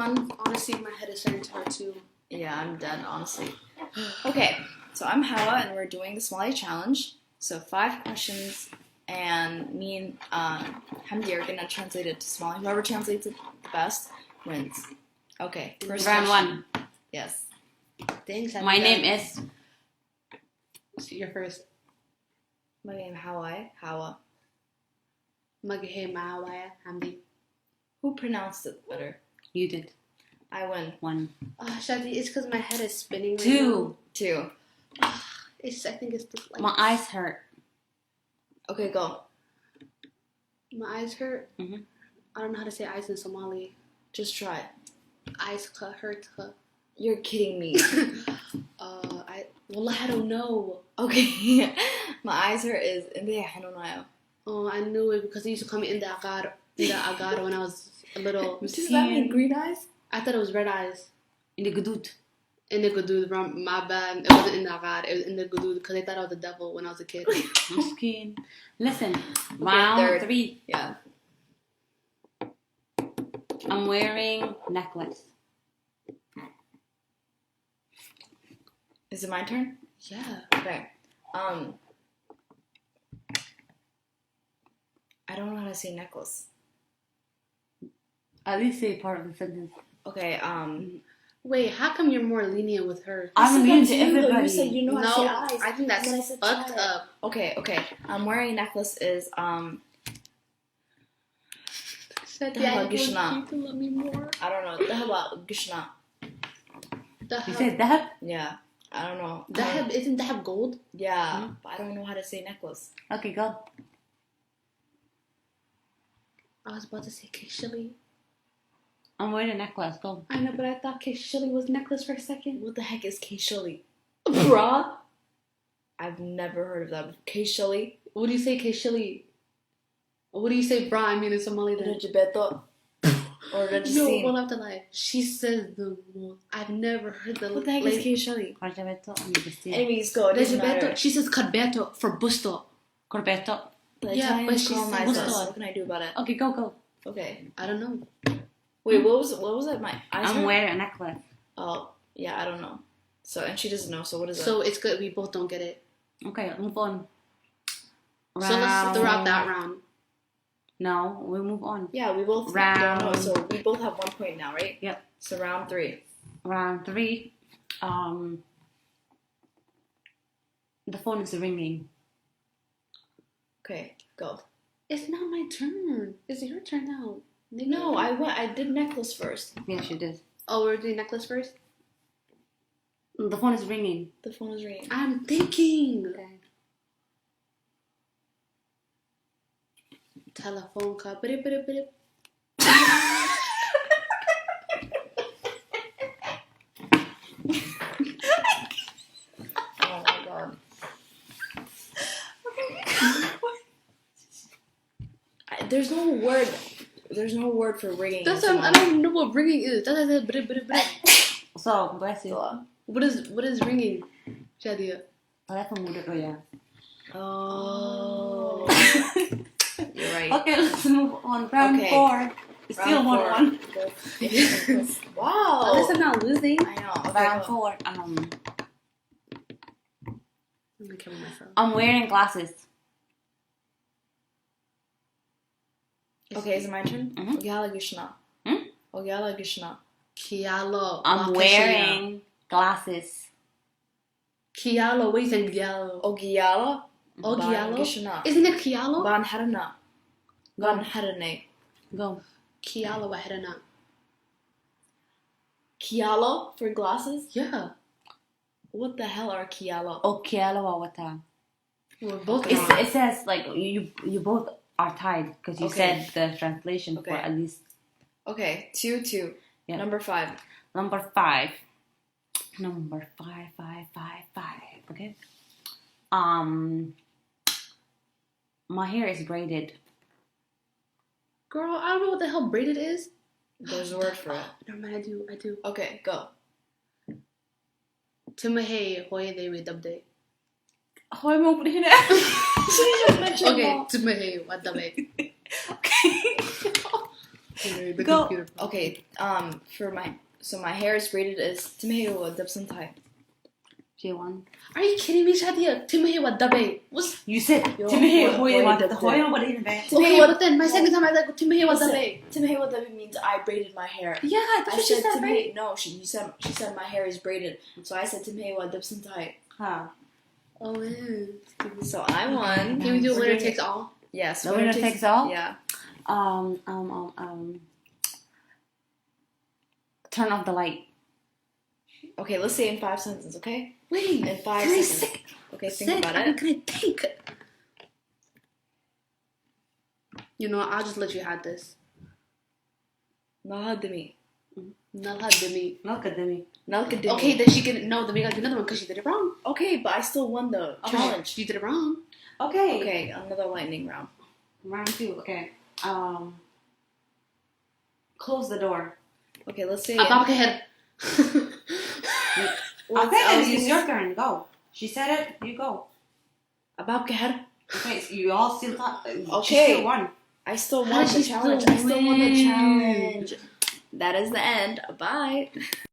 fun. Honestly, my head is starting to hurt too. Yeah, I'm dead, honestly. Okay, so I'm Hawa, and we're doing the Somali challenge. So 5 questions, and me and Hamdi are gonna translate it to Somali. Whoever translates it the best wins. Okay, first round question. 1. Yes. Thanks. My name is. You're first. My name Hawa. Magahe Mawaya Hamdi. Who pronounced it better? You did. I win. 1. Shadi, it's because my head is spinning. 2. 2. I think it's the lights. My eyes hurt. Okay, go. My eyes hurt. Mm-hmm. I don't know how to say eyes in Somali. Just try. Eyes hurt. You're kidding me. I don't know. Okay. My eyes hurt is India Hanunayo. Oh, I knew it because they used to call me in the agar when I was a little. Does that mean green eyes? I thought it was red eyes. In the gudud. In the gudud, my bad. It wasn't in the agar. It was in the gudud because they thought I was the devil when I was a kid. Muskin. Listen. Okay, Round third. 3. Yeah. I'm wearing necklace. Is it my turn? Yeah. Okay. I don't know how to say necklace. At least say part of the sentence. Okay, Wait, how come you're more lenient with her? I'm mean to you, though. everybody. You said you know how to say eyes. I think that's And then I said fucked try it. up. Okay. I'm wearing a necklace is Shadi, Gishna. you to love me more. I don't know. Dahaba Gishna. You said that? Yeah. I don't know. Isn't that gold? Yeah, but I don't know how to say necklace. Okay, go. I was about to say Keshili. I'm wearing a necklace. Go. I know, but I thought Keshili was necklace for a second. What the heck is Keshili? Bruh? I've never heard of that. Keshili? What do you say Keshili? What do you say bra? I mean in Somali then. Rajabeto? Or No, Rajasim? we'll have to lie. She says the most. I've never heard the What the heck is Keshili? Anyways, Anyways, go. It doesn't matter. Rajabeto. She says Kadbeto for busto. Corbeto. The Yeah, but Italians she colonized said- us. What can I do about it? Okay, go. Okay. I don't know. Wait, what was it? My eyes I'm hurt? wearing a necklace. Oh, yeah, I don't know. So, and she doesn't know, so what is it? So it's good we both don't get it. Okay, move on. So let's throw out that round. No, we move on. Yeah, we both Round. don't know, so we both have 1 point now, right? Yep. So round 3. Round 3. The phone is ringing. Okay, go. It's not my turn. It's your turn now. No, I did necklace first. Yes, you did. Oh, we're doing necklace first? The phone is ringing. The phone is ringing. I'm thinking. Okay. Telephone call. Oh my god. There's no word for ringing. That's I don't know what ringing is. That's So, bless you. What is ringing? Shadia. Telepon mo dito yan. Oh. You're right. Okay, let's move on. Round Okay. 4. It's still Round 1-1. Wow. At least I'm not losing. I know. Okay, Round go. 4. I'm gonna kill myself. I'm wearing glasses. Okay, is it my turn? Mhm. Ogyala Gishna. Hmm? Ogyala Gishna. Kialo. I'm wearing glasses. Kialo. What do you say? Kialo. Ogyala. Ogyalo. Gishna. Isn't it Kialo? Ban Harana. Ban Harane. Go. Kialo Wahirana. Kialo for glasses? Yeah. What the hell are Kialo? Okay, wata. We're both It wrong. says like you both are tied because you Okay. said the translation for Okay. at least Okay, 2-2. Yeah. Number 5. number 5. Number 5. Okay. My hair is braided. Girl, I don't know what the hell braided is. There's a word for it. Never mind, I do. Okay, go. Timahe hoye de me dabde. Hoy mo po din Okay, timahe what dabe. Okay. The Go. computer. Okay, so my hair is braided as timhewa dabsan thai. J1. Are you kidding me, Shadia? Timmy what dabe? What's You said Yo, Timmy what- Hoy what- the Hoy what in bed. okay? What then? My second time I like Timmy what Listen, dabe? timhewa dabi means I braided my hair. Yeah, that's I what she said said, right? no, she said my hair is braided. So I said timhewa dabsan thai. Huh. Oh man. So I won. Can we do We're winner doing takes it- all? Yes. The winner takes all? Yeah. Turn off the light. Okay, let's say in 5 sentences, okay? Wait, In 5 can I seconds. think? Okay, think about it. Can I think? You know, I'll just let you have this. Nahadimi. Nalhadimi. Nalkademi. Nalkadimi. Okay, then she can no. Then we gotta do another one because she did it wrong. Okay, but I still won the challenge. She did it wrong. Okay. Okay, another lightning round. Round 2. Okay. Close the door. Okay, let's say. Abab Kaher. Okay, it's your turn. Go. She said it. You go. Abab Kahar. Okay, so you all still thought. She Okay. still won. I still How won did the she challenge. still I still won the win? challenge. That is the end. Bye.